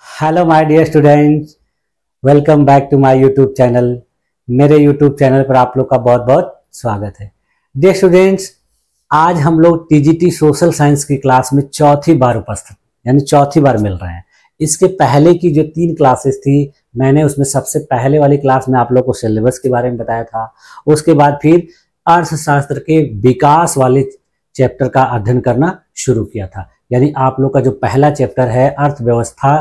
Hello my dear students, welcome back to my YouTube channel. मेरे YouTube channel पर आप लोग का बहुत बहुत स्वागत है। डियर स्टूडेंट्स, आज हम लोग टीजीटी सोशल साइंस की क्लास में चौथी बार उपस्थित यानी चौथी बार मिल रहे हैं। इसके पहले की जो 3 क्लासेस थी, मैंने उसमें सबसे पहले वाली क्लास में आप लोग को सिलेबस के बारे में बताया था। उसके बाद फिर अर्थशास्त्र के विकास वाले चैप्टर का अध्ययन करना शुरू किया था। यानी आप लोग का जो पहला चैप्टर है अर्थव्यवस्था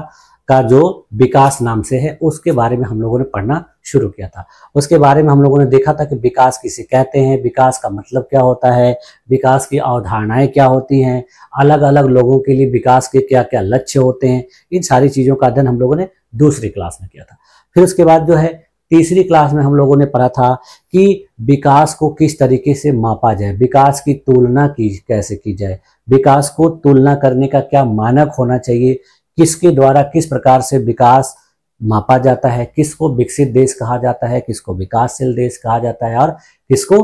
का जो विकास नाम से है, उसके बारे में हम लोगों ने पढ़ना शुरू किया था। उसके बारे में हम लोगों ने देखा था कि विकास किसे कहते हैं, विकास का मतलब क्या होता है, विकास की अवधारणाएं क्या होती हैं, अलग अलग लोगों के लिए विकास के क्या क्या लक्ष्य होते हैं। इन सारी चीज़ों का अध्ययन हम लोगों ने दूसरी क्लास में किया था। फिर उसके बाद जो है तीसरी क्लास में हम लोगों ने पढ़ा था कि विकास को किस तरीके से मापा जाए, विकास की तुलना की कैसे की जाए, विकास को तुलना करने का क्या मानक होना चाहिए, किसके द्वारा किस प्रकार से विकास मापा जाता है, किसको विकसित देश कहा जाता है, किसको विकासशील देश कहा जाता है और किसको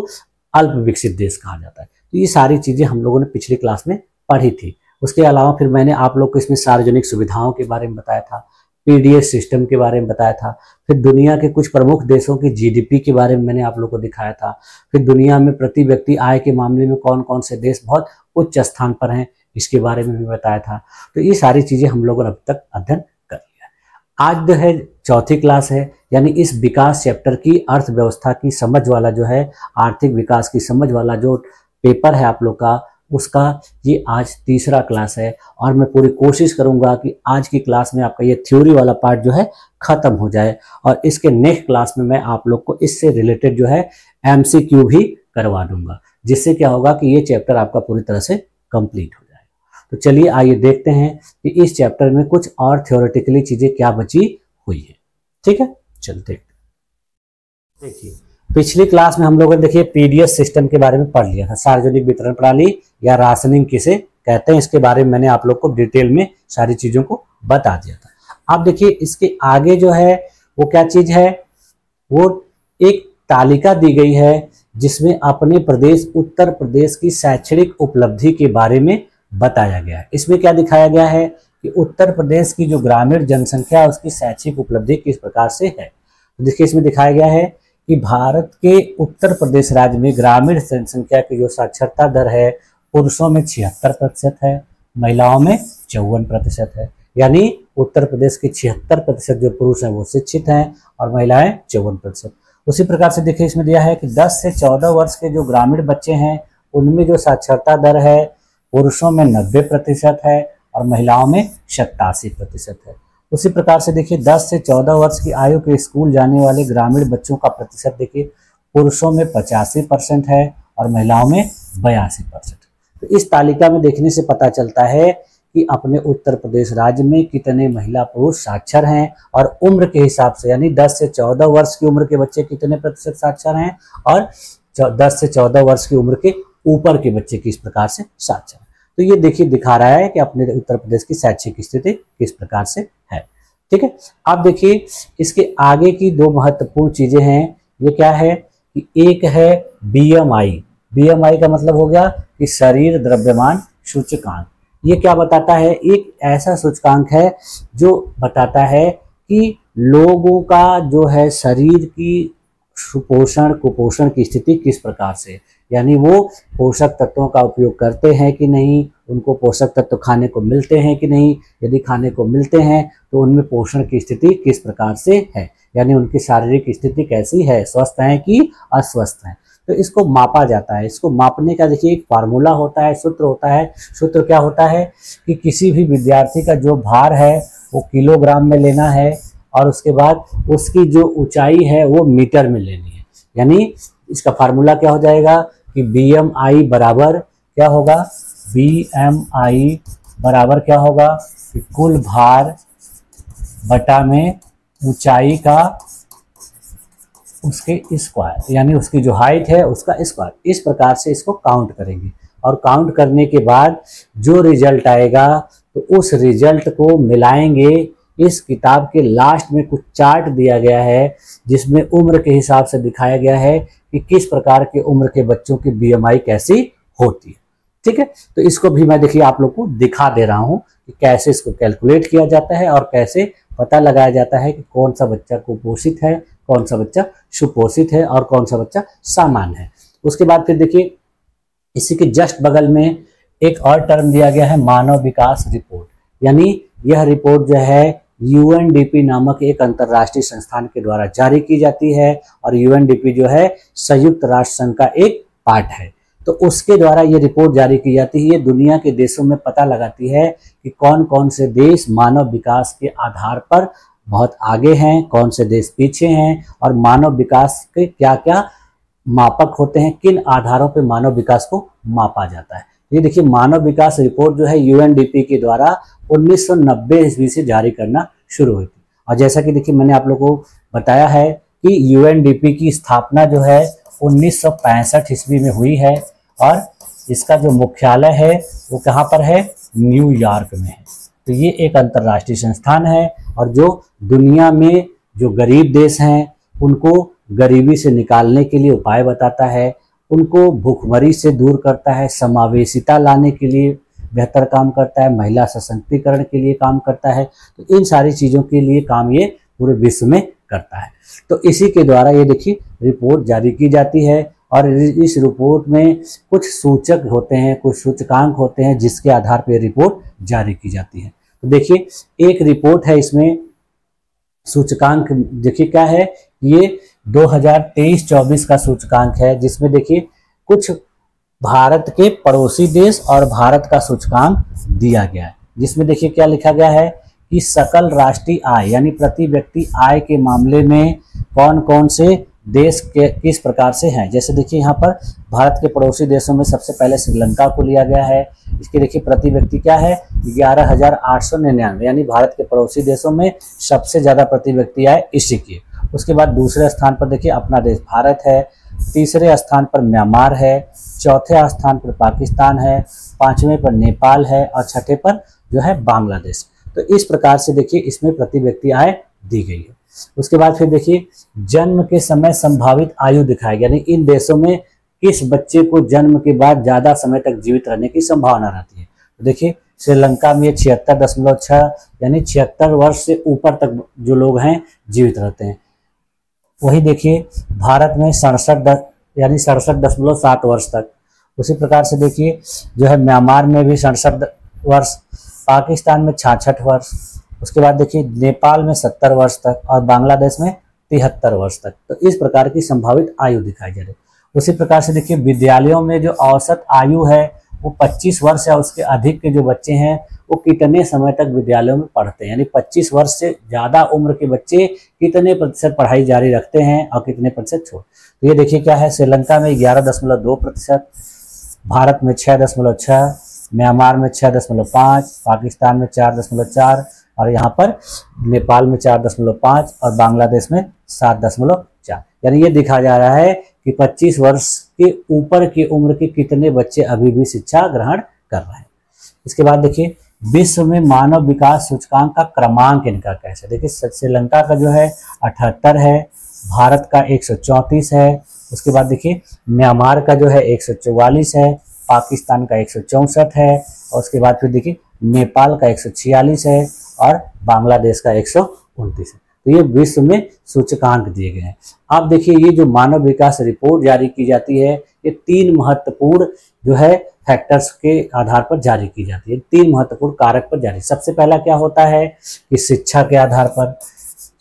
अल्प विकसित देश कहा जाता है। तो ये सारी चीजें हम लोगों ने पिछली क्लास में पढ़ी थी। उसके अलावा फिर मैंने आप लोग को इसमें सार्वजनिक सुविधाओं के बारे में बताया था, पीडीएस सिस्टम के बारे में बताया था, फिर दुनिया के कुछ प्रमुख देशों की जीडीपी के बारे में मैंने आप लोग को दिखाया था, फिर दुनिया में प्रति व्यक्ति आय के मामले में कौन कौन से देश बहुत उच्च स्थान पर हैं, इसके बारे में भी बताया था। तो ये सारी चीजें हम लोगों ने अब तक अध्ययन कर लिया। आज जो है चौथी क्लास है, यानी इस विकास चैप्टर की अर्थव्यवस्था की समझ वाला जो है, आर्थिक विकास की समझ वाला जो पेपर है आप लोग का, उसका ये आज तीसरा क्लास है। और मैं पूरी कोशिश करूंगा कि आज की क्लास में आपका ये थ्योरी वाला पार्ट जो है खत्म हो जाए और इसके नेक्स्ट क्लास में मैं आप लोग को इससे रिलेटेड जो है एमसीक्यू भी करवा दूंगा, जिससे क्या होगा कि ये चैप्टर आपका पूरी तरह से कंप्लीट हो जाएगा। तो चलिए आइए देखते हैं कि इस चैप्टर में कुछ और थ्योरेटिकली चीजें क्या बची हुई है। ठीक है, चलते देखिए। पिछली क्लास में हम लोगों ने देखिए पीडीएस सिस्टम के बारे में पढ़ लिया था, सार्वजनिक वितरण प्रणाली या राशनिंग किसे कहते हैं, इसके बारे में मैंने आप लोग को डिटेल में सारी चीजों को बता दिया था। अब देखिए इसके आगे जो है वो क्या चीज है, वो एक तालिका दी गई है जिसमें अपने प्रदेश उत्तर प्रदेश की शैक्षणिक उपलब्धि के बारे में बताया गया है। इसमें क्या दिखाया गया है कि उत्तर प्रदेश की जो ग्रामीण जनसंख्या उसकी शैक्षिक उपलब्धि किस प्रकार से है। तो देखिए इसमें दिखाया गया है कि भारत के उत्तर प्रदेश राज्य में ग्रामीण जनसंख्या की जो साक्षरता दर है पुरुषों में 76% है, महिलाओं में 54% है। यानी उत्तर प्रदेश के 76% जो पुरुष हैं वो शिक्षित हैं और महिलाएं 54%। उसी प्रकार से देखिए इसमें दिया है कि 10 से 14 वर्ष के जो ग्रामीण बच्चे हैं उनमें जो साक्षरता दर है पुरुषों में 90% है और महिलाओं में 87% है। उसी प्रकार से देखिए 10 से 14 वर्ष की आयु के स्कूल जाने वाले ग्रामीण बच्चों का प्रतिशत देखिए पुरुषों में 85% है और महिलाओं में 82%। तो इस तालिका में देखने से पता चलता है कि अपने उत्तर प्रदेश राज्य में कितने महिला पुरुष साक्षर हैं और उम्र के हिसाब से, यानी 10 से 14 वर्ष की उम्र के बच्चे कितने प्रतिशत साक्षर हैं और 10 से 14 वर्ष की उम्र के ऊपर के बच्चे किस प्रकार से साक्षर। तो ये देखिए दिखा रहा है कि अपने उत्तर प्रदेश की शैक्षिक स्थिति किस प्रकार से है। ठीक है, अब देखिए इसके आगे की 2 महत्वपूर्ण चीजें हैं। ये क्या है कि एक है बीएमआई। बीएमआई का मतलब हो गया कि शरीर द्रव्यमान सूचकांक। ये क्या बताता है, एक ऐसा सूचकांक है जो बताता है कि लोगों का जो है शरीर की सुपोषण कुपोषण की स्थिति किस प्रकार से, यानी वो पोषक तत्वों का उपयोग करते हैं कि नहीं, उनको पोषक तत्व खाने को मिलते हैं कि नहीं, यदि खाने को मिलते हैं तो उनमें पोषण की स्थिति किस प्रकार से है, यानी उनकी शारीरिक स्थिति कैसी है, स्वस्थ है कि अस्वस्थ है। तो इसको मापा जाता है। इसको मापने का देखिए एक फार्मूला होता है, सूत्र होता है। सूत्र क्या होता है कि किसी भी विद्यार्थी का जो भार है वो किलोग्राम में लेना है और उसके बाद उसकी जो ऊंचाई है वो मीटर में लेनी है। यानी इसका फार्मूला क्या हो जाएगा कि बीएमआई बराबर क्या होगा, बीएमआई बराबर क्या होगा कि कुल भार बटा में ऊंचाई का उसके स्क्वायर, यानी उसकी जो हाइट है उसका स्क्वायर। इस प्रकार से इसको काउंट करेंगे और काउंट करने के बाद जो रिजल्ट आएगा तो उस रिजल्ट को मिलाएंगे। इस किताब के लास्ट में कुछ चार्ट दिया गया है जिसमें उम्र के हिसाब से दिखाया गया है कि किस प्रकार के उम्र के बच्चों की बीएमआई कैसी होती है। ठीक है, तो इसको भी मैं देखिए आप लोग को दिखा दे रहा हूं कि कैसे इसको कैलकुलेट किया जाता है और कैसे पता लगाया जाता है कि कौन सा बच्चा कुपोषित है, कौन सा बच्चा सुपोषित है और कौन सा बच्चा सामान्य है। उसके बाद फिर देखिए इसी के जस्ट बगल में एक और टर्म दिया गया है मानव विकास रिपोर्ट, यानी यह रिपोर्ट जो है यूएनडीपी नामक एक अंतर्राष्ट्रीय संस्थान के द्वारा जारी की जाती है और यूएनडीपी जो है संयुक्त राष्ट्र संघ का एक पार्ट है। तो उसके द्वारा ये रिपोर्ट जारी की जाती है। ये दुनिया के देशों में पता लगाती है कि कौन कौन से देश मानव विकास के आधार पर बहुत आगे हैं, कौन से देश पीछे हैं और मानव विकास के क्या क्या मापक होते हैं, किन आधारों पर मानव विकास को मापा जाता है। ये देखिए मानव विकास रिपोर्ट जो है यूएनडीपी के द्वारा 1990 ईस्वी से जारी करना शुरू हुई थी। और जैसा कि देखिए मैंने आप लोगों को बताया है कि यूएनडीपी की स्थापना जो है 1965 ईस्वी में हुई है और इसका जो मुख्यालय है वो कहाँ पर है, न्यूयॉर्क में है। तो ये एक अंतर्राष्ट्रीय संस्थान है और जो दुनिया में जो गरीब देश हैं उनको गरीबी से निकालने के लिए उपाय बताता है, उनको भूखमरी से दूर करता है, समावेशिता लाने के लिए बेहतर काम करता है, महिला सशक्तिकरण के लिए काम करता है। तो इन सारी चीज़ों के लिए काम ये पूरे विश्व में करता है। तो इसी के द्वारा ये देखिए रिपोर्ट जारी की जाती है और इस रिपोर्ट में कुछ सूचक होते हैं, कुछ सूचकांक होते हैं जिसके आधार पर रिपोर्ट जारी की जाती है। तो देखिए एक रिपोर्ट है, इसमें सूचकांक देखिए क्या है, ये 2023-24 का सूचकांक है जिसमें देखिए कुछ भारत के पड़ोसी देश और भारत का सूचकांक दिया गया है, जिसमें देखिए क्या लिखा गया है कि सकल राष्ट्रीय आय यानी प्रति व्यक्ति आय के मामले में कौन कौन से देश के किस प्रकार से हैं। जैसे देखिए यहाँ पर भारत के पड़ोसी देशों में सबसे पहले श्रीलंका को लिया गया है। इसके देखिए प्रति व्यक्ति क्या है 11,899, यानी भारत के पड़ोसी देशों में सबसे ज़्यादा प्रति व्यक्ति आय इसी की। उसके बाद दूसरे स्थान पर देखिए अपना देश भारत है, तीसरे स्थान पर म्यांमार है, चौथे स्थान पर पाकिस्तान है, पांचवें पर नेपाल है और छठे पर जो है बांग्लादेश। तो इस प्रकार से देखिए इसमें प्रति व्यक्ति आय दी गई है। उसके बाद फिर देखिए जन्म के समय संभावित आयु दिखाई, यानी इन देशों में किस बच्चे को जन्म के बाद ज़्यादा समय तक जीवित रहने की संभावना रहती है। तो देखिए श्रीलंका में 76.6 यानी 76 वर्ष से ऊपर तक जो लोग हैं जीवित रहते हैं। वही देखिए भारत में 67 यानी 67.7 वर्ष तक। उसी प्रकार से देखिए जो है म्यांमार में भी 67 वर्ष, पाकिस्तान में 66 वर्ष, उसके बाद देखिए नेपाल में 70 वर्ष तक और बांग्लादेश में 73 वर्ष तक। तो इस प्रकार की संभावित आयु दिखाई जा रही है। उसी प्रकार से देखिए विद्यालयों में जो औसत आयु है वो 25 वर्ष या उसके अधिक के जो बच्चे हैं वो कितने समय तक विद्यालयों में पढ़ते हैं, यानी 25 वर्ष से ज़्यादा उम्र के बच्चे कितने प्रतिशत पढ़ाई जारी रखते हैं और कितने प्रतिशत छोड़। तो ये देखिए क्या है, श्रीलंका में 11.2%, भारत में 6.6, म्यांमार में 6.5, पाकिस्तान में 4.4 और यहाँ पर नेपाल में 4.5 और बांग्लादेश में 7.4। यानी ये दिखा जा रहा है कि 25 वर्ष के ऊपर की उम्र के कितने बच्चे अभी भी शिक्षा ग्रहण कर रहे हैं। इसके बाद देखिए विश्व में मानव विकास सूचकांक का क्रमांक इनका कैसे, देखिए श्रीलंका का जो है 78 है, भारत का 134 है, उसके बाद देखिए म्यांमार का जो है 144 है, पाकिस्तान का 164 है और उसके बाद फिर देखिए नेपाल का 146 है और बांग्लादेश का 129 है। तो ये विश्व में सूचकांक दिए गए हैं। अब देखिए ये जो मानव विकास रिपोर्ट जारी की जाती है ये 3 महत्वपूर्ण जो है फैक्टर्स के आधार पर जारी की जाती है, 3 महत्वपूर्ण कारक पर जारी। सबसे पहला क्या होता है कि शिक्षा के आधार पर,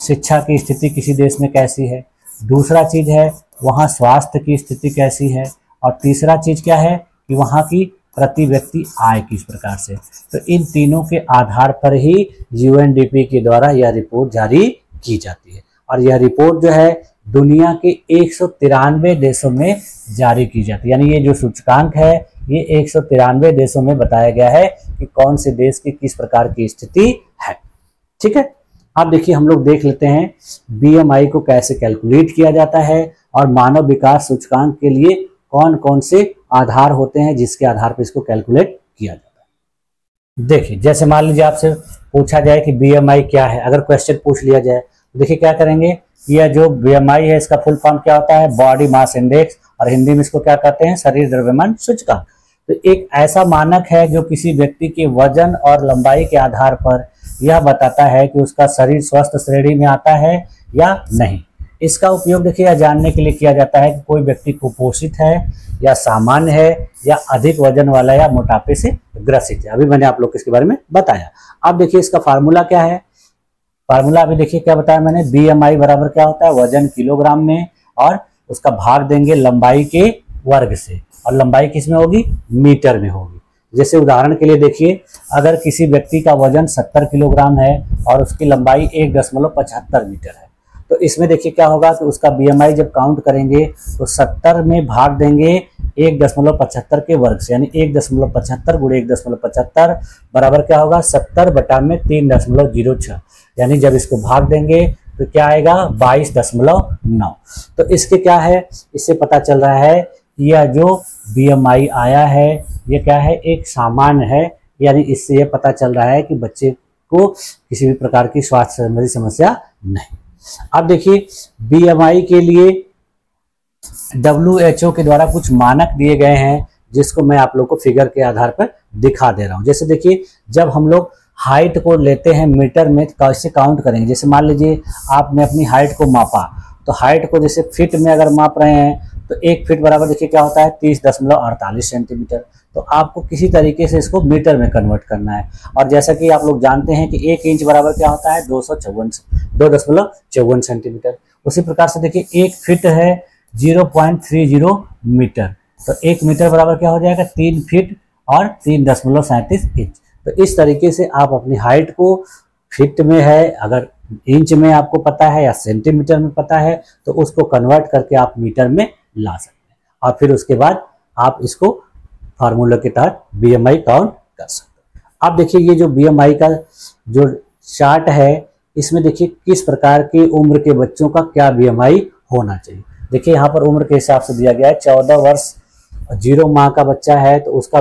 शिक्षा की स्थिति किसी देश में कैसी है, दूसरा चीज है वहाँ स्वास्थ्य की स्थिति कैसी है और तीसरा चीज क्या है कि वहाँ की प्रति व्यक्ति आय किस प्रकार से। तो इन तीनों के आधार पर ही यूएनडीपी के द्वारा यह रिपोर्ट जारी की जाती है और यह रिपोर्ट जो है दुनिया के 193 देशों में जारी की जाती है। यानी ये जो सूचकांक है ये 193 देशों में बताया गया है कि कौन से देश की किस प्रकार की स्थिति है। ठीक है, अब देखिए हम लोग देख लेते हैं बीएमआई को कैसे कैलकुलेट किया जाता है और मानव विकास सूचकांक के लिए कौन कौन से आधार होते हैं जिसके आधार पर इसको कैलकुलेट किया जाता है। देखिए जैसे मान लीजिए आपसे पूछा जाए कि बीएमआई क्या है, अगर क्वेश्चन पूछ लिया जाए तो देखिए क्या करेंगे, यह जो बीएमआई है इसका फुल फॉर्म क्या होता है, बॉडी मास इंडेक्स, और हिंदी में इसको क्या कहते हैं, शरीर द्रव्यमान सूचकांक। तो एक ऐसा मानक है जो किसी व्यक्ति के वजन और लंबाई के आधार पर यह बताता है कि उसका शरीर स्वस्थ श्रेणी में आता है या नहीं। इसका उपयोग देखिए यह जानने के लिए किया जाता है कि कोई व्यक्ति कुपोषित है या सामान्य है या अधिक वजन वाला या मोटापे से ग्रसित है। अभी मैंने आप लोग को इसके बारे में बताया। अब देखिए इसका फार्मूला क्या है। फार्मूला अभी देखिए क्या बताया मैंने, BMI बराबर क्या होता है, वजन किलोग्राम में और उसका भाग देंगे लंबाई के वर्ग से, और लंबाई किस में होगी, मीटर में होगी। जैसे उदाहरण के लिए देखिए, अगर किसी व्यक्ति का वजन 70 किलोग्राम है और उसकी लंबाई 1.75 मीटर है, तो इसमें देखिए क्या होगा कि उसका BMI जब काउंट करेंगे तो 70 में भाग देंगे 1.75 के वर्ग से, यानी 1.75 गुणे 1.75 बराबर क्या होगा, 70 बटा में 3.06, यानी जब इसको भाग देंगे तो क्या आएगा 22.9। तो इसके क्या है, इससे पता चल रहा है कि यह जो BMI आया है ये क्या है, एक सामान्य है, यानी इससे ये पता चल रहा है कि बच्चे को किसी भी प्रकार की स्वास्थ्य संबंधी समस्या नहीं। अब देखिए BMI के लिए WHO के द्वारा कुछ मानक दिए गए हैं, जिसको मैं आप लोग को फिगर के आधार पर दिखा दे रहा हूं। जैसे देखिए, जब हम लोग हाइट को लेते हैं मीटर में तो कैसे काउंट करेंगे। जैसे मान लीजिए आपने अपनी हाइट को मापा, तो हाइट को जैसे फीट में अगर माप रहे हैं तो 1 फीट बराबर देखिए क्या होता है 30.48 सेंटीमीटर। तो आपको किसी तरीके से इसको मीटर में कन्वर्ट करना है। और जैसा कि आप लोग जानते हैं कि 1 इंच बराबर क्या होता है 2.54 सेंटीमीटर। उसी प्रकार से देखिए 1 फीट है 0.30 मीटर, तो 1 मीटर बराबर क्या हो जाएगा 3 फीट और 3.37 इंच। तो इस तरीके से आप अपनी हाइट को फीट में है, अगर इंच में आपको पता है या सेंटीमीटर में पता है, तो उसको कन्वर्ट करके आप मीटर में ला सकते हैं, और फिर उसके बाद आप इसको फार्मूला के तहत BMI काउंट कर सकते हैं। अब देखिए ये जो BMI का जो चार्ट है, इसमें देखिए किस प्रकार की उम्र के बच्चों का क्या BMI होना चाहिए। देखिए यहाँ पर उम्र के हिसाब से दिया गया है, 14 वर्ष 0 माह का बच्चा है तो उसका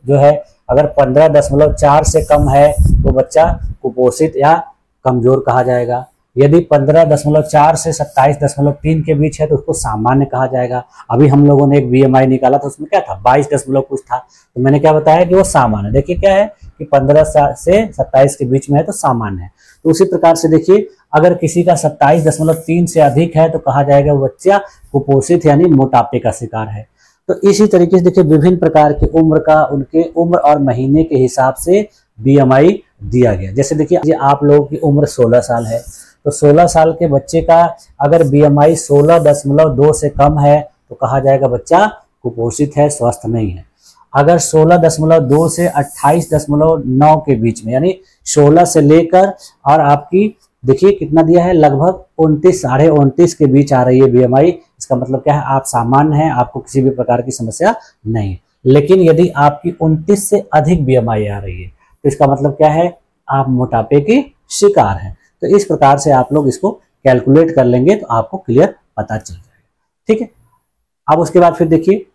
जो है अगर 15.4 से कम है तो बच्चा कुपोषित या कमजोर कहा जाएगा। यदि 15.4 से 27.3 के बीच है तो उसको सामान्य कहा जाएगा। अभी हम लोगों ने एक BMI निकाला था, उसमें क्या था 22 कुछ था, तो मैंने क्या बताया कि वो सामान्य। देखिए क्या है कि 15 से 27 के बीच में है तो सामान्य है। तो उसी प्रकार से देखिए अगर किसी का 27.3 से अधिक है तो कहा जाएगा वो बच्चा कुपोषित यानी मोटापे का शिकार है। तो इसी तरीके से देखिए विभिन्न प्रकार की उम्र का उनके उम्र और महीने के हिसाब से BMI दिया गया। जैसे देखिए आप लोगों की उम्र 16 साल है, तो 16 साल के बच्चे का अगर BMI 16.2 से कम है तो कहा जाएगा बच्चा कुपोषित है, स्वस्थ नहीं है। अगर 16.2 से 28.9 के बीच में, यानी 16 से लेकर और आपकी देखिए कितना दिया है लगभग 29 साढ़े 29 के बीच आ रही है BMI, इसका मतलब क्या है आप सामान्य हैं, आपको किसी भी प्रकार की समस्या नहीं। लेकिन यदि आपकी 29 से अधिक BMI आ रही है तो इसका मतलब क्या है आप मोटापे के शिकार हैं। तो इस प्रकार से आप लोग इसको कैलकुलेट कर लेंगे तो आपको क्लियर पता चल जाएगा। ठीक है, अब उसके बाद फिर देखिए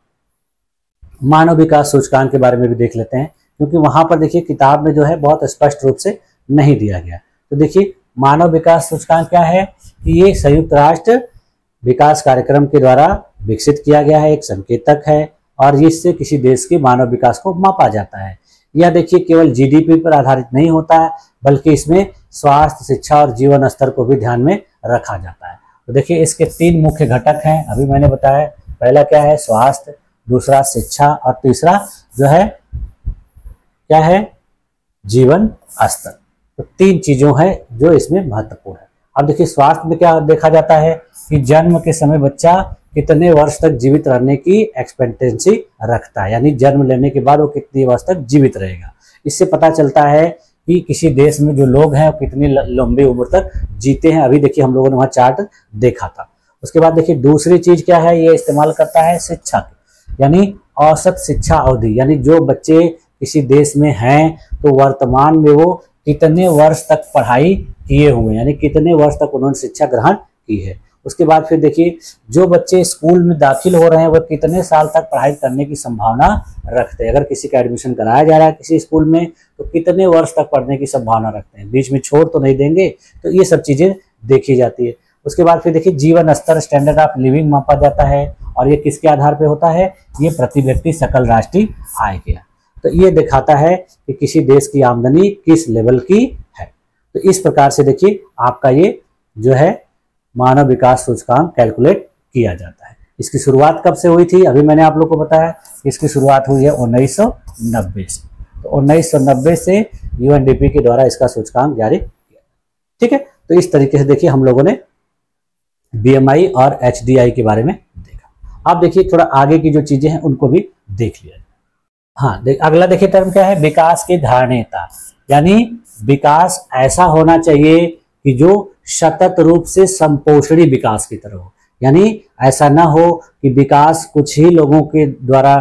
मानव विकास सूचकांक के बारे में भी देख लेते हैं, क्योंकि वहां पर देखिए किताब में जो है बहुत स्पष्ट रूप से नहीं दिया गया। तो देखिए मानव विकास सूचकांक क्या है कि ये संयुक्त राष्ट्र विकास कार्यक्रम के द्वारा विकसित किया गया है, एक संकेतक है और इससे किसी देश के मानव विकास को मापा जाता है। यह देखिए केवल GDP पर आधारित नहीं होता है, बल्कि इसमें स्वास्थ्य, शिक्षा और जीवन स्तर को भी ध्यान में रखा जाता है। तो देखिए इसके 3 मुख्य घटक हैं, अभी मैंने बताया। पहला क्या है स्वास्थ्य, दूसरा शिक्षा और तीसरा जो है क्या है जीवन स्तर। तो 3 चीजों है जो इसमें महत्वपूर्ण है। अब देखिए स्वास्थ्य में क्या देखा जाता है कि जन्म के समय बच्चा कितने वर्ष तक जीवित रहने की एक्सपेक्टेंसी रखता है, यानी जन्म लेने के बाद वो कितने वर्ष तक जीवित रहेगा। इससे पता चलता है कि किसी देश में जो लोग हैं वो कितनी लंबी उम्र तक जीते हैं। अभी देखिए हम लोगों ने वहाँ चार्ट देखा था। उसके बाद देखिए दूसरी चीज क्या है, ये इस्तेमाल करता है शिक्षा की, यानी औसत शिक्षा अवधि, यानी जो बच्चे किसी देश में हैं तो वर्तमान में वो कितने वर्ष तक पढ़ाई किए हुए, यानी कितने वर्ष तक उन्होंने शिक्षा ग्रहण की है। उसके बाद फिर देखिए जो बच्चे स्कूल में दाखिल हो रहे हैं वह कितने साल तक पढ़ाई करने की संभावना रखते हैं। अगर किसी का एडमिशन कराया जा रहा है किसी स्कूल में तो कितने वर्ष तक पढ़ने की संभावना रखते हैं, बीच में छोड़ तो नहीं देंगे। तो ये सब चीजें देखी जाती है। उसके बाद फिर देखिए जीवन स्तर, स्टैंडर्ड ऑफ लिविंग मापा जाता है और ये किसके आधार पे होता है, ये प्रति व्यक्ति सकल राष्ट्रीय आय के। तो ये दिखाता है कि किसी देश की आमदनी किस लेवल की है। तो इस प्रकार से देखिए आपका ये जो है मानव विकास सूचकांक कैलकुलेट किया जाता है। इसकी शुरुआत कब से हुई थी, अभी मैंने आप लोग को बताया, इसकी शुरुआत हुई है 1990 से। तो 1990 से यूएनडीपी के द्वारा इसका सूचकांक जारी किया। ठीक है, तो इस तरीके से देखिए हम लोगों ने बीएमआई और एचडीआई के बारे में देखा। अब देखिए थोड़ा आगे की जो चीजें हैं उनको भी देख लिया। हाँ, अगला देखिए टर्म क्या है, विकास की धारणीयता, यानी विकास ऐसा होना चाहिए कि जो सतत रूप से संपोषणी विकास की तरह हो। यानी ऐसा ना हो कि विकास कुछ ही लोगों के द्वारा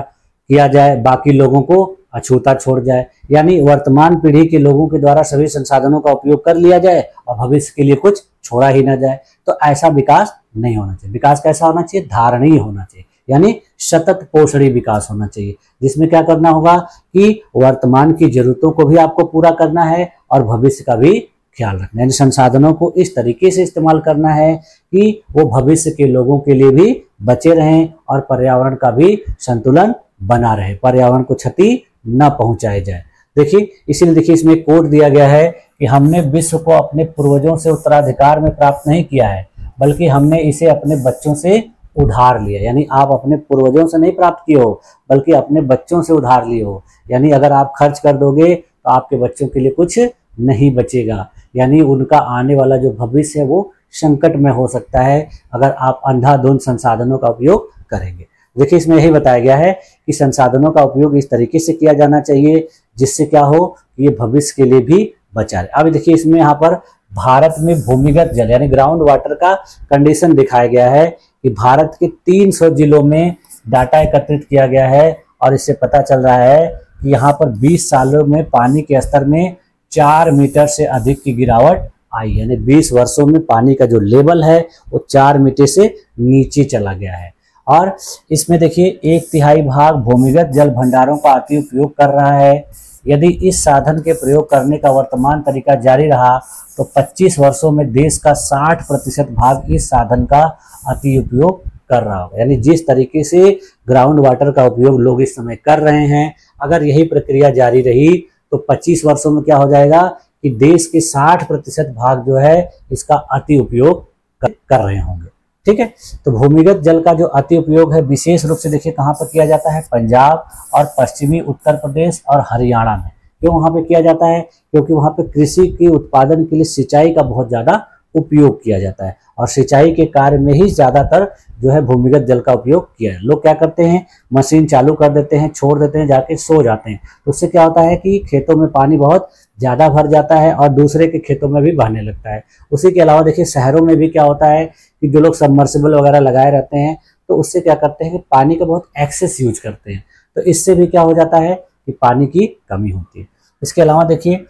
किया जाए, बाकी लोगों को अछूता छोड़ जाए। यानी वर्तमान पीढ़ी के लोगों के द्वारा सभी संसाधनों का उपयोग कर लिया जाए और भविष्य के लिए कुछ छोड़ा ही ना जाए। तो ऐसा विकास नहीं होना चाहिए। विकास कैसा होना चाहिए, धारणीय होना चाहिए, यानी सतत पोषणी विकास होना चाहिए, जिसमें क्या करना होगा कि वर्तमान की जरूरतों को भी आपको पूरा करना है और भविष्य का भी ख्याल रखना है। यानी संसाधनों को इस तरीके से इस्तेमाल करना है कि वो भविष्य के लोगों के लिए भी बचे रहें और पर्यावरण का भी संतुलन बना रहे, पर्यावरण को क्षति न पहुंचाई जाए। देखिए इसीलिए देखिए इसमें एक कोड दिया गया है कि हमने विश्व को अपने पूर्वजों से उत्तराधिकार में प्राप्त नहीं किया है, बल्कि हमने इसे अपने बच्चों से उधार लिया। यानी आप अपने पूर्वजों से नहीं प्राप्त किए हो, बल्कि अपने बच्चों से उधार लिए हो। यानी अगर आप खर्च कर दोगे तो आपके बच्चों के लिए कुछ नहीं बचेगा, यानी उनका आने वाला जो भविष्य है वो संकट में हो सकता है अगर आप अंधाधुंध संसाधनों का उपयोग करेंगे। देखिए इसमें यही बताया गया है कि संसाधनों का उपयोग इस तरीके से किया जाना चाहिए जिससे क्या हो कि ये भविष्य के लिए भी बचा रहे। अब देखिए इसमें यहाँ पर भारत में भूमिगत जल यानी ग्राउंड वाटर का कंडीशन दिखाया गया है कि भारत के 300 जिलों में डाटा एकत्रित किया गया है और इससे पता चल रहा है कि यहाँ पर 20 सालों में पानी के स्तर में 4 मीटर से अधिक की गिरावट आई। यानी 20 वर्षों में पानी का जो लेवल है वो 4 मीटर से नीचे चला गया है। और इसमें देखिए 1/3 भाग भूमिगत जल भंडारों का अति उपयोग कर रहा है। यदि इस साधन के प्रयोग करने का वर्तमान तरीका जारी रहा तो 25 वर्षों में देश का 60% भाग इस साधन का अति उपयोग कर रहा होगा। यानी जिस तरीके से ग्राउंड वाटर का उपयोग लोग इस समय कर रहे हैं, अगर यही प्रक्रिया जारी रही तो 25 वर्षों में क्या हो जाएगा कि देश के 60% भाग जो है इसका अति उपयोग कर रहे होंगे। ठीक है, तो भूमिगत जल का जो अति उपयोग है विशेष रूप से देखिए कहाँ पर किया जाता है, पंजाब और पश्चिमी उत्तर प्रदेश और हरियाणा में। क्यों वहाँ पे किया जाता है, क्योंकि वहाँ पे कृषि के उत्पादन के लिए सिंचाई का बहुत ज़्यादा उपयोग किया जाता है और सिंचाई के कार्य में ही ज़्यादातर जो है भूमिगत जल का उपयोग किया है। लोग क्या करते हैं, मशीन चालू कर देते हैं, छोड़ देते हैं, जाके सो जाते हैं, तो उससे क्या होता है कि खेतों में पानी बहुत ज़्यादा भर जाता है और दूसरे के खेतों में भी बहने लगता है। उसी के अलावा देखिए शहरों में भी क्या होता है कि जो लोग सबमर्सिबल वगैरह लगाए रहते हैं तो उससे क्या करते हैं कि पानी का बहुत एक्सेस यूज करते हैं, तो इससे भी क्या हो जाता है कि पानी की कमी होती है। इसके अलावा देखिए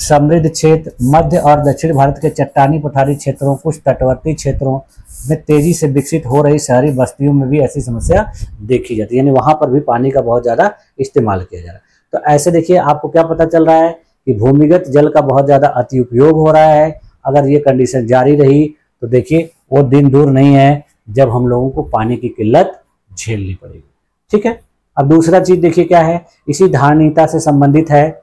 समृद्ध क्षेत्र मध्य और दक्षिण भारत के चट्टानी पठारी क्षेत्रों, कुछ तटवर्ती क्षेत्रों में तेजी से विकसित हो रही शहरी बस्तियों में भी ऐसी समस्या देखी जाती है। यानी वहां पर भी पानी का बहुत ज़्यादा इस्तेमाल किया जा रहा है। तो ऐसे देखिए आपको क्या पता चल रहा है कि भूमिगत जल का बहुत ज़्यादा अति उपयोग हो रहा है। अगर ये कंडीशन जारी रही तो देखिए वो दिन दूर नहीं है जब हम लोगों को पानी की किल्लत झेलनी पड़ेगी। ठीक है, अब दूसरा चीज देखिए क्या है, इसी धारणीयता से संबंधित है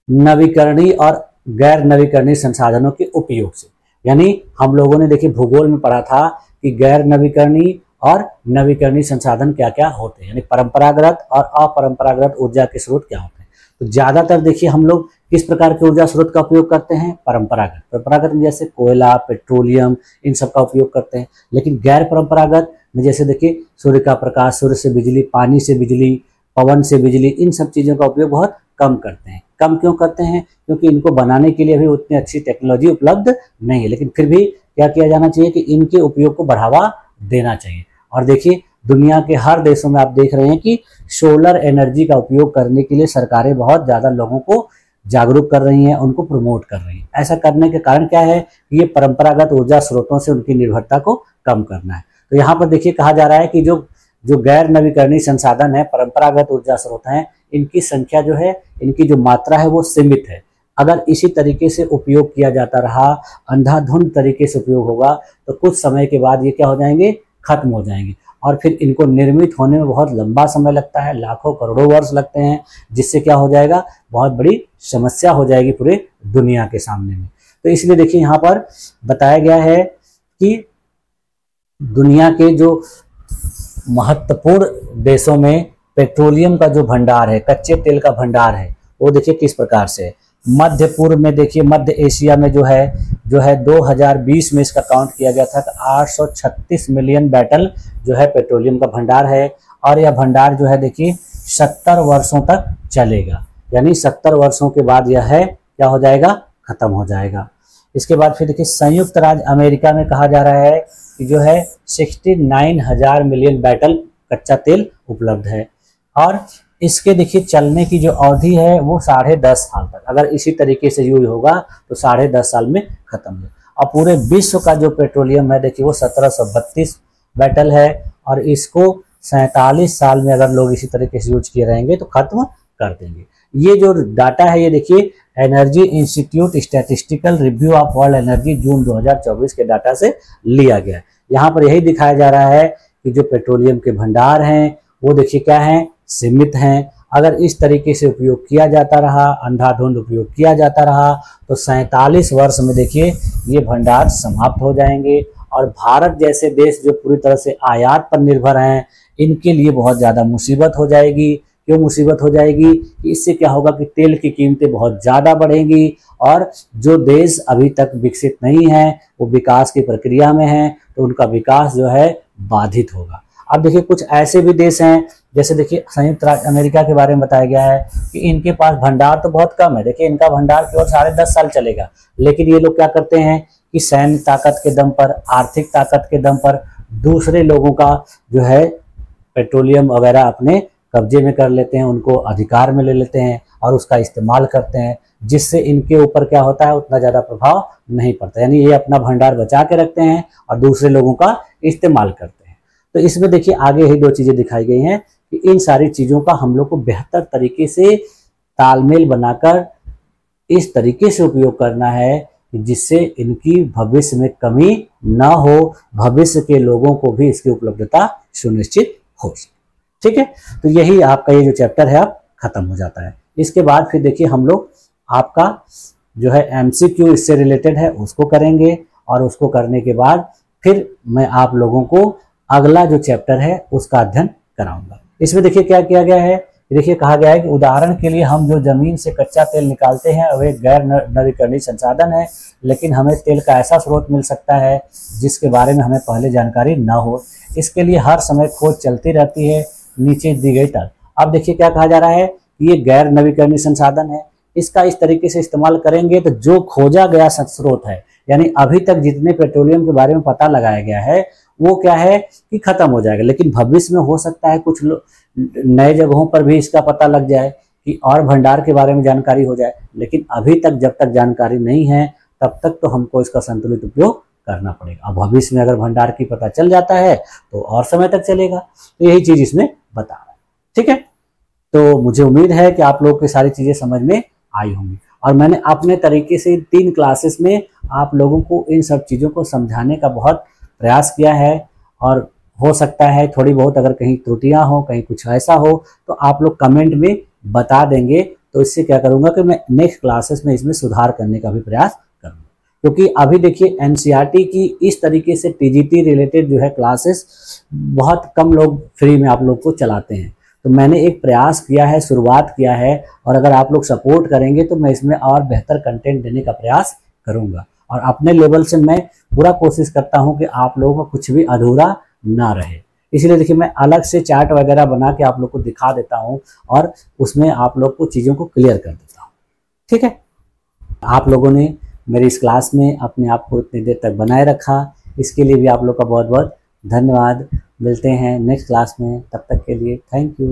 नवीकरणीय और गैर नवीकरणीय संसाधनों के उपयोग से। यानी हम लोगों ने देखिए भूगोल में पढ़ा था कि गैर नवीकरणीय और नवीकरणीय संसाधन क्या क्या होते हैं, यानी परंपरागत और अपरंपरागत ऊर्जा के स्रोत क्या होते हैं। तो ज्यादातर देखिए हम लोग किस प्रकार के ऊर्जा स्रोत का उपयोग करते हैं, परंपरागत में जैसे कोयला, पेट्रोलियम, इन सब का उपयोग करते हैं। लेकिन गैर परंपरागत में जैसे देखिए सूर्य का प्रकाश, सूर्य से बिजली, पानी से बिजली, पवन से बिजली, इन सब चीज़ों का उपयोग बहुत कम करते हैं। कम क्यों करते हैं, क्योंकि इनको बनाने के लिए अभी उतनी अच्छी टेक्नोलॉजी उपलब्ध नहीं है। लेकिन फिर भी क्या किया जाना चाहिए कि इनके उपयोग को बढ़ावा देना चाहिए। और देखिए दुनिया के हर देशों में आप देख रहे हैं कि सोलर एनर्जी का उपयोग करने के लिए सरकारें बहुत ज़्यादा लोगों को जागरूक कर रही हैं, उनको प्रमोट कर रही हैं। ऐसा करने के कारण क्या है कि ये परंपरागत ऊर्जा स्रोतों से उनकी निर्भरता को कम करना है। तो यहाँ पर देखिए कहा जा रहा है कि जो गैर नवीकरणीय संसाधन है, परंपरागत ऊर्जा स्रोत हैं, इनकी संख्या जो है, इनकी जो मात्रा है वो सीमित है। अगर इसी तरीके से उपयोग किया जाता रहा, अंधाधुंध तरीके से उपयोग होगा, तो कुछ समय के बाद ये क्या हो जाएंगे, खत्म हो जाएंगे। और फिर इनको निर्मित होने में बहुत लंबा समय लगता है, लाखों करोड़ों वर्ष लगते हैं, जिससे क्या हो जाएगा, बहुत बड़ी समस्या हो जाएगी पूरे दुनिया के सामने में। तो इसलिए देखिए यहाँ पर बताया गया है कि दुनिया के जो महत्वपूर्ण देशों में पेट्रोलियम का जो भंडार है, कच्चे तेल का भंडार है, वो देखिए किस प्रकार से है। मध्य पूर्व में देखिए, मध्य एशिया में जो है 2020 में इसका काउंट किया गया था, 836 मिलियन बैटल जो है पेट्रोलियम का भंडार है। और यह भंडार जो है देखिए 70 वर्षों तक चलेगा, यानी 70 वर्षों के बाद यह है क्या हो जाएगा, खत्म हो जाएगा। इसके बाद फिर देखिए संयुक्त राज्य अमेरिका में कहा जा रहा है कि जो है 69,000 मिलियन बैटल कच्चा तेल उपलब्ध है। और इसके देखिए चलने की जो अवधि है वो 10.5 साल तक, अगर इसी तरीके से यूज होगा तो 10.5 साल में खत्म हो। और पूरे विश्व का जो पेट्रोलियम है देखिए वो 1732 बैटल है, और इसको 47 साल में अगर लोग इसी तरीके से यूज किए रहेंगे तो खत्म कर देंगे। ये जो डाटा है ये देखिए energy institute statistical review of world energy June 2024 के डाटा से लिया गया है। यहाँ पर यही दिखाया जा रहा है कि जो पेट्रोलियम के भंडार हैं वो देखिए क्या है, सीमित हैं। अगर इस तरीके से उपयोग किया जाता रहा, अंधाधुंध उपयोग किया जाता रहा, तो 47 वर्ष में देखिए ये भंडार समाप्त हो जाएंगे। और भारत जैसे देश जो पूरी तरह से आयात पर निर्भर हैं, इनके लिए बहुत ज़्यादा मुसीबत हो जाएगी। क्यों मुसीबत हो जाएगी कि इससे क्या होगा कि तेल की कीमतें बहुत ज़्यादा बढ़ेंगी, और जो देश अभी तक विकसित नहीं है वो विकास की प्रक्रिया में हैं, तो उनका विकास जो है बाधित होगा। अब देखिए कुछ ऐसे भी देश हैं, जैसे देखिए संयुक्त राज्य अमेरिका के बारे में बताया गया है कि इनके पास भंडार तो बहुत कम है। देखिए इनका भंडार केवल 10.5 साल चलेगा, लेकिन ये लोग क्या करते हैं कि सैन्य ताकत के दम पर, आर्थिक ताकत के दम पर दूसरे लोगों का जो है पेट्रोलियम वगैरह अपने कब्जे में कर लेते हैं, उनको अधिकार में ले लेते हैं और उसका इस्तेमाल करते हैं, जिससे इनके ऊपर क्या होता है, उतना ज़्यादा प्रभाव नहीं पड़ता। यानी ये अपना भंडार बचा के रखते हैं और दूसरे लोगों का इस्तेमाल करते हैं। तो इसमें देखिए आगे ही 2 चीज़ें दिखाई गई हैं कि इन सारी चीज़ों का हम लोग को बेहतर तरीके से तालमेल बनाकर इस तरीके से उपयोग करना है कि जिससे इनकी भविष्य में कमी न हो, भविष्य के लोगों को भी इसकी उपलब्धता सुनिश्चित हो सके। ठीक है, तो यही आपका ये जो चैप्टर है अब खत्म हो जाता है। इसके बाद फिर देखिए हम लोग आपका जो है MCQ इससे रिलेटेड है उसको करेंगे, और उसको करने के बाद फिर मैं आप लोगों को अगला जो चैप्टर है उसका अध्ययन कराऊंगा। इसमें देखिए क्या किया गया है, देखिए कहा गया है कि उदाहरण के लिए हम जो जमीन से कच्चा तेल निकालते हैं वह एक गैर नवीकरणीय संसाधन है, लेकिन हमें तेल का ऐसा स्रोत मिल सकता है जिसके बारे में हमें पहले जानकारी न हो। इसके लिए हर समय खोज चलती रहती है, नीचे दी गई तर्क। अब देखिए क्या कहा जा रहा है कि ये गैर नवीकरणीय संसाधन है, इसका इस तरीके से इस्तेमाल करेंगे तो जो खोजा गया स्रोत है, यानी अभी तक जितने पेट्रोलियम के बारे में पता लगाया गया है वो क्या है कि खत्म हो जाएगा। लेकिन भविष्य में हो सकता है कुछ नए जगहों पर भी इसका पता लग जाए कि और भंडार के बारे में जानकारी हो जाए, लेकिन अभी तक जब तक जानकारी नहीं है तब तक तो हमको इसका संतुलित उपयोग करना पड़ेगा। अब भविष्य में अगर भंडार की पता चल जाता है तो और समय तक चलेगा। तो यही चीज इसमें बता रहा है। ठीक है, तो मुझे उम्मीद है कि आप लोग की सारी चीजें समझ में आई होंगी, और मैंने अपने तरीके से 3 क्लासेस में आप लोगों को इन सब चीज़ों को समझाने का बहुत प्रयास किया है। और हो सकता है थोड़ी बहुत अगर कहीं त्रुटियां हो, कहीं कुछ ऐसा हो तो आप लोग कमेंट में बता देंगे, तो इससे क्या करूंगा कि मैं नेक्स्ट क्लासेस में इसमें सुधार करने का भी प्रयास करूंगा। क्योंकि अभी देखिए NCERT की इस तरीके से TGT रिलेटेड जो है क्लासेस बहुत कम लोग फ्री में आप लोग को चलाते हैं। तो मैंने एक प्रयास किया है, शुरुआत किया है, और अगर आप लोग सपोर्ट करेंगे तो मैं इसमें और बेहतर कंटेंट देने का प्रयास करूंगा। और अपने लेवल से मैं पूरा कोशिश करता हूं कि आप लोगों का कुछ भी अधूरा ना रहे। इसलिए देखिए मैं अलग से चार्ट वगैरह बना के आप लोग को दिखा देता हूं और उसमें आप लोग को चीज़ों को क्लियर कर देता हूं। ठीक है, आप लोगों ने मेरी इस क्लास में अपने आप को इतनी देर तक बनाए रखा, इसके लिए भी आप लोग का बहुत बहुत धन्यवाद। मिलते हैं नेक्स्ट क्लास में, तब तक के लिए थैंक यू।